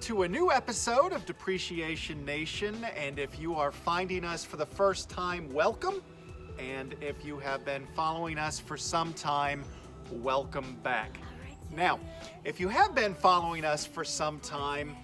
to a new episode of Depreciation Nation, and if you are finding us for the first time, welcome. And if you have been following us for some time, welcome back. Now, if you have been following us for some time,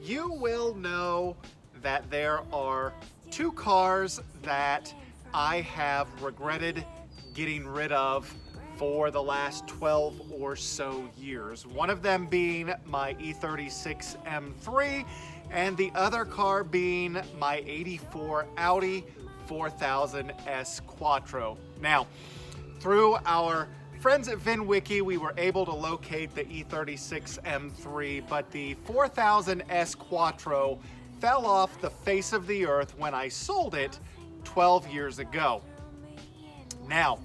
you will know that there are two cars that I have regretted getting rid of for the last 12 or so years. One of them being my E36 M3 and the other car being my 84 Audi 4000S Quattro. Now, through our friends at vinwiki, we were able to locate the E36 M3, but the 4000S Quattro fell off the face of the earth when I sold it 12 years ago. Now,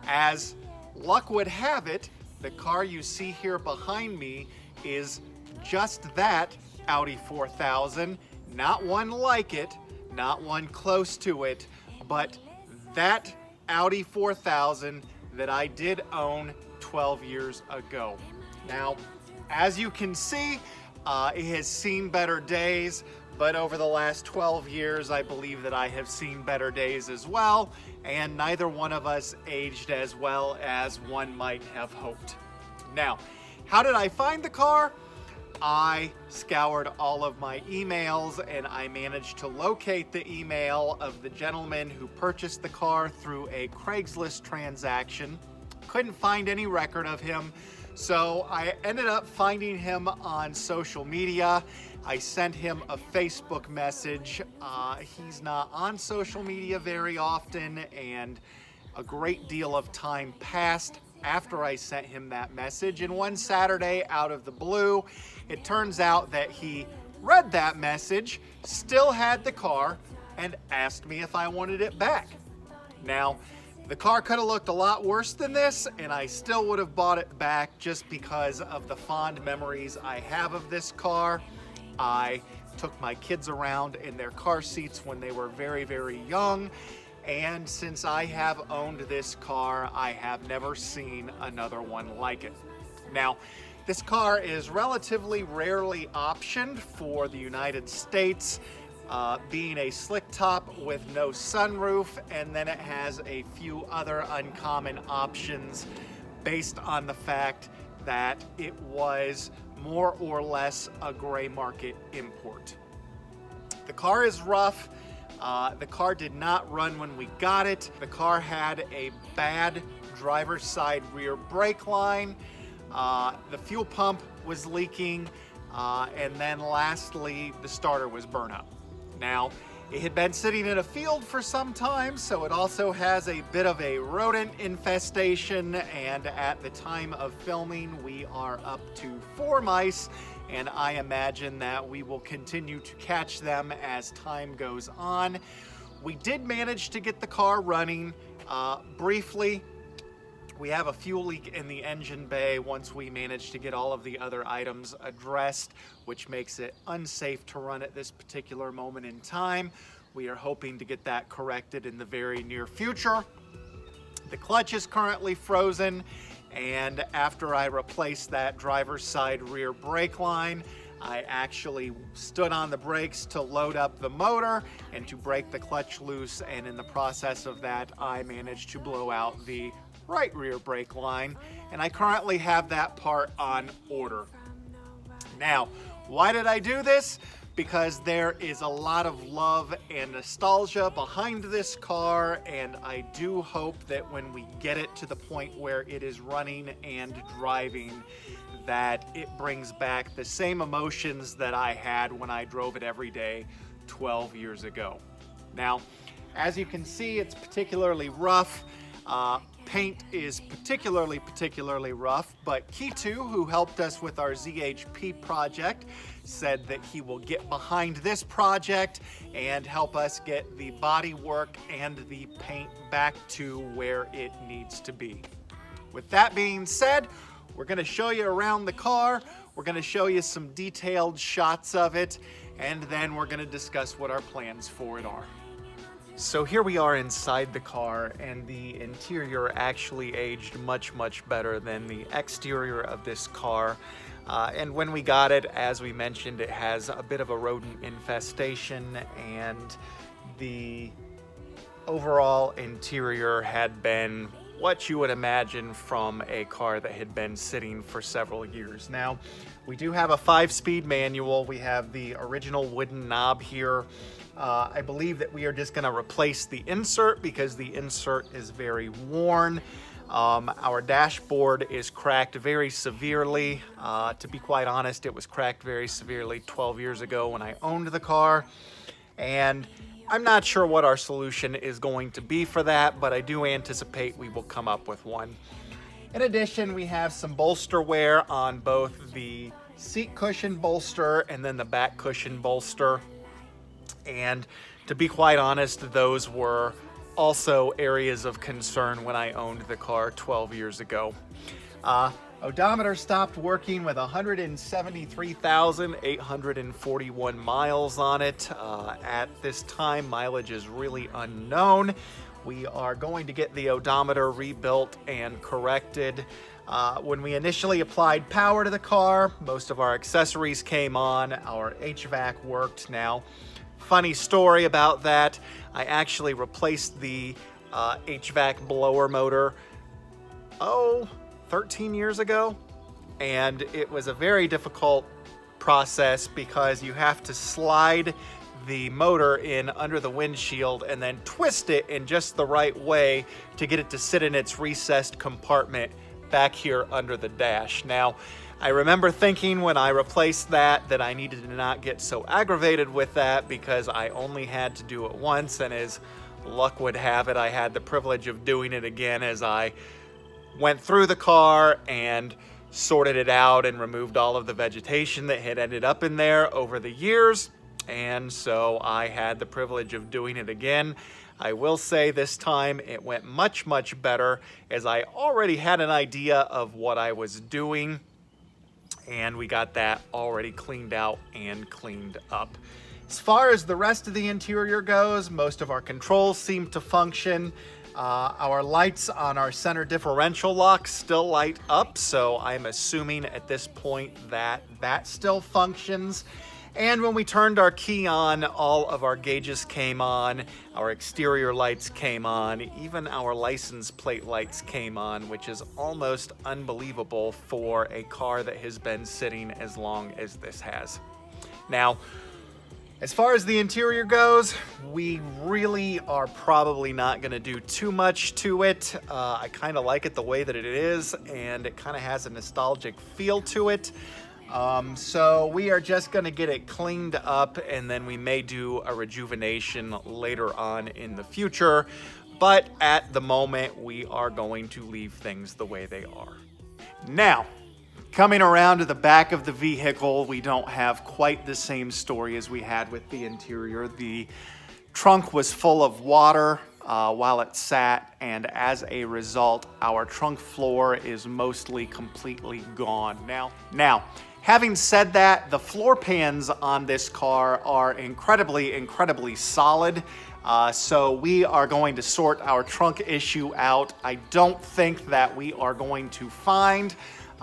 as luck would have it, the car you see here behind me is just that Audi 4000, not one like it, not one close to it, but that Audi 4000 that I did own 12 years ago. Now, as you can see, it has seen better days, but over the last 12 years, I believe that I have seen better days as well, and neither one of us aged as well as one might have hoped. Now, how did I find the car? I scoured all of my emails and I managed to locate the email of the gentleman who purchased the car through a Craigslist transaction. Couldn't find any record of him, so I ended up finding him on social media. I sent him a Facebook message. He's not on social media very often, and a great deal of time passed after I sent him that message. And one Saturday, out of the blue, it turns out that he read that message, still had the car, and asked me if I wanted it back. Now, the car could have looked a lot worse than this, and I still would have bought it back just because of the fond memories I have of this car. I took my kids around in their car seats when they were very, very young, and since I have owned this car, I have never seen another one like it. Now, this car is relatively rarely optioned for the United States, being a slick top with no sunroof, and then it has a few other uncommon options based on the fact that it was more or less a gray market import. The car is rough. The car did not run when we got it. The car had a bad driver's side rear brake line. The fuel pump was leaking. And then lastly, the starter was burnt up. Now, it had been sitting in a field for some time, so it also has a bit of a rodent infestation, and at the time of filming, we are up to 4 mice, and I imagine that we will continue to catch them as time goes on. We did manage to get the car running briefly. We have a fuel leak in the engine bay once we managed to get all of the other items addressed, which makes it unsafe to run at this particular moment in time. We are hoping to get that corrected in the very near future. The clutch is currently frozen, and after I replaced that driver's side rear brake line, I actually stood on the brakes to load up the motor and to break the clutch loose, and in the process of that, I managed to blow out the right rear brake line, and I currently have that part on order. Now, why did I do this? Because there is a lot of love and nostalgia behind this car, and I do hope that when we get it to the point where it is running and driving, that it brings back the same emotions that I had when I drove it every day 12 years ago. Now, as you can see, it's particularly rough. Paint is particularly rough, but Quattro, who helped us with our ZHP project, said that he will get behind this project and help us get the body work and the paint back to where it needs to be. With that being said, we're going to show you around the car. We're going to show you some detailed shots of it, and then we're going to discuss what our plans for it are. So here we are inside the car, and the interior actually aged much better than the exterior of this car. And when we got it, as we mentioned, it has a bit of a rodent infestation, and the overall interior had been what you would imagine from a car that had been sitting for several years. Now, we do have a 5-speed manual. We have the original wooden knob here. I believe that we are just going to replace the insert because the insert is very worn. Our dashboard is cracked very severely. To be quite honest, it was cracked very severely 12 years ago when I owned the car. And I'm not sure what our solution is going to be for that, but I do anticipate we will come up with one. In addition, we have some bolster wear on both the seat cushion bolster and then the back cushion bolster. And to be quite honest, those were also areas of concern when I owned the car 12 years ago. Odometer stopped working with 173,841 miles on it. At this time, mileage is really unknown. We are going to get the odometer rebuilt and corrected. When we initially applied power to the car, most of our accessories came on. Our HVAC worked. Now, funny story about that, I actually replaced the HVAC blower motor, 13 years ago, and it was a very difficult process because you have to slide the motor in under the windshield and then twist it in just the right way to get it to sit in its recessed compartment back here under the dash. Now, I remember thinking when I replaced that I needed to not get so aggravated with that because I only had to do it once, and as luck would have it, I had the privilege of doing it again as I went through the car and sorted it out and removed all of the vegetation that had ended up in there over the years. And so I had the privilege of doing it again. I will say this time it went much, much better as I already had an idea of what I was doing, and we got that already cleaned out and cleaned up. As far as the rest of the interior goes, most of our controls seem to function. Our lights on our center differential lock still light up, so I'm assuming at this point that that still functions. And when we turned our key on, all of our gauges came on, our exterior lights came on, even our license plate lights came on, which is almost unbelievable for a car that has been sitting as long as this has. Now, as far as the interior goes, we really are probably not going to do too much to it. I kind of like it the way that it is, and it kind of has a nostalgic feel to it. So we are just going to get it cleaned up, and then we may do a rejuvenation later on in the future. But at the moment, we are going to leave things the way they are. Now, coming around to the back of the vehicle, we don't have quite the same story as we had with the interior. The trunk was full of water while it sat, and as a result, our trunk floor is mostly completely gone. Now, having said that, the floor pans on this car are incredibly solid. So we are going to sort our trunk issue out. I don't think that we are going to find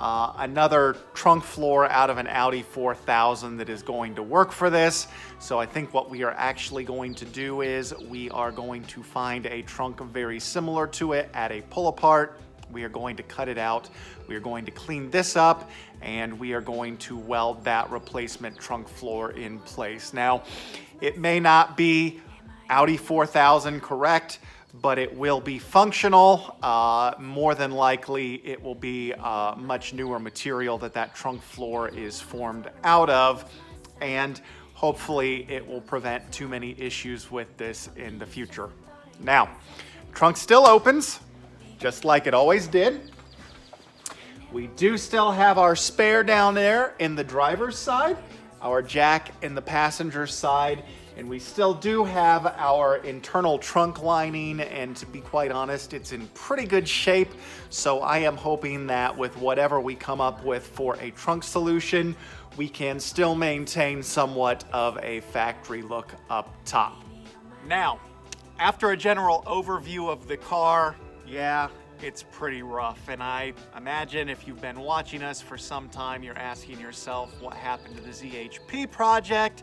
another trunk floor out of an Audi 4000 that is going to work for this. So I think what we are actually going to do is we are going to find a trunk very similar to it at a pull apart. We are going to cut it out. We are going to clean this up, and we are going to weld that replacement trunk floor in place. Now, it may not be Audi 4000 correct, but it will be functional. More than likely, it will be much newer material that trunk floor is formed out of, and hopefully it will prevent too many issues with this in the future. Now, trunk still opens, just like it always did. We do still have our spare down there in the driver's side, our jack in the passenger side, and we still do have our internal trunk lining, and to be quite honest, it's in pretty good shape. So I am hoping that with whatever we come up with for a trunk solution, we can still maintain somewhat of a factory look up top. Now, after a general overview of the car, yeah, it's pretty rough. And I imagine if you've been watching us for some time, you're asking yourself what happened to the ZHP project.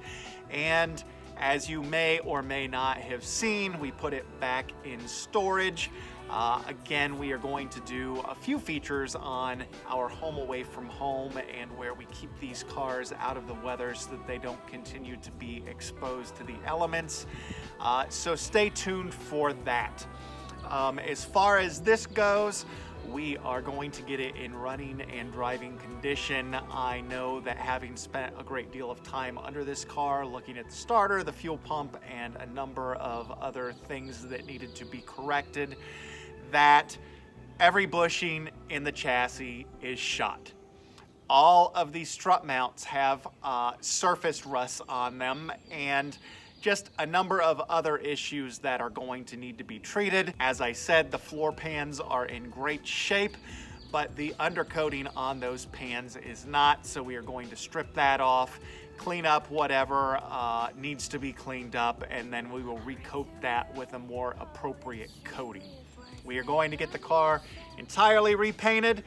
And as you may or may not have seen, we put it back in storage. Again, we are going to do a few features on our home away from home and where we keep these cars out of the weather so that they don't continue to be exposed to the elements. So stay tuned for that. As far as this goes, we are going to get it in running and driving condition. I know that having spent a great deal of time under this car, looking at the starter, the fuel pump, and a number of other things that needed to be corrected, that every bushing in the chassis is shot. All of these strut mounts have surface rust on them, and just a number of other issues that are going to need to be treated. As I said, the floor pans are in great shape, but the undercoating on those pans is not, so we are going to strip that off, clean up whatever needs to be cleaned up, and then we will recoat that with a more appropriate coating. We are going to get the car entirely repainted.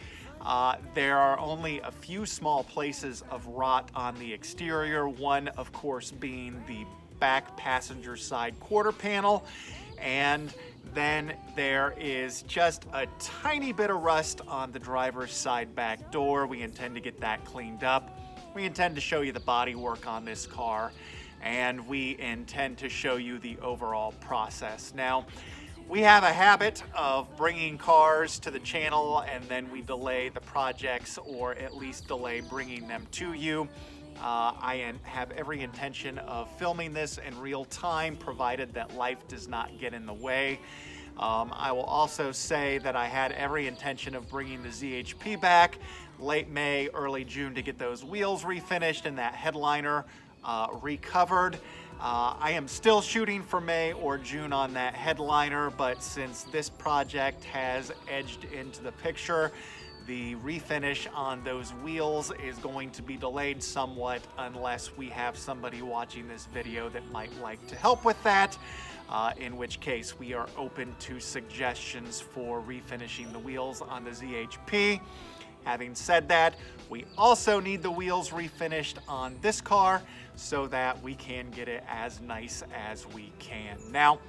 There are only a few small places of rot on the exterior, one of course being the back passenger side quarter panel, and then there is just a tiny bit of rust on the driver's side back door. We intend to get that cleaned up. We intend to show you the body work on this car, and we intend to show you the overall process. Now, we have a habit of bringing cars to the channel and then we delay the projects, or at least delay bringing them to you. I have every intention of filming this in real time, provided that life does not get in the way. I will also say that I had every intention of bringing the ZHP back late May, early June to get those wheels refinished and that headliner recovered. I am still shooting for May or June on that headliner, but since this project has edged into the picture, the refinish on those wheels is going to be delayed somewhat unless we have somebody watching this video that might like to help with that, in which case we are open to suggestions for refinishing the wheels on the ZHP. Having said that, we also need the wheels refinished on this car so that we can get it as nice as we can. Now,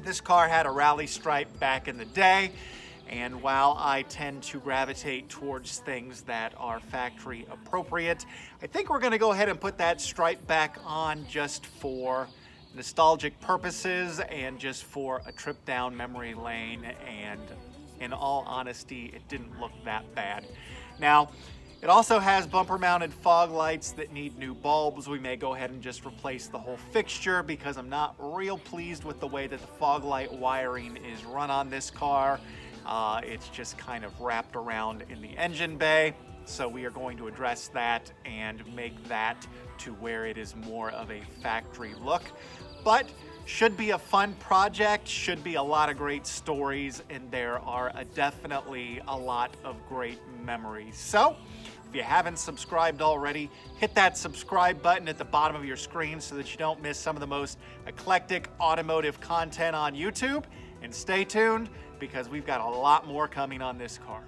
this car had a rally stripe back in the day, and while I tend to gravitate towards things that are factory appropriate, I think we're gonna go ahead and put that stripe back on just for nostalgic purposes and just for a trip down memory lane, and in all honesty, it didn't look that bad. Now, it also has bumper mounted fog lights that need new bulbs. We may go ahead and just replace the whole fixture because I'm not real pleased with the way that the fog light wiring is run on this car. It's just kind of wrapped around in the engine bay. So we are going to address that and make that to where it is more of a factory look. But should be a fun project, should be a lot of great stories, and there are definitely a lot of great memories. So if you haven't subscribed already, hit that subscribe button at the bottom of your screen so that you don't miss some of the most eclectic automotive content on YouTube. And stay tuned because we've got a lot more coming on this car.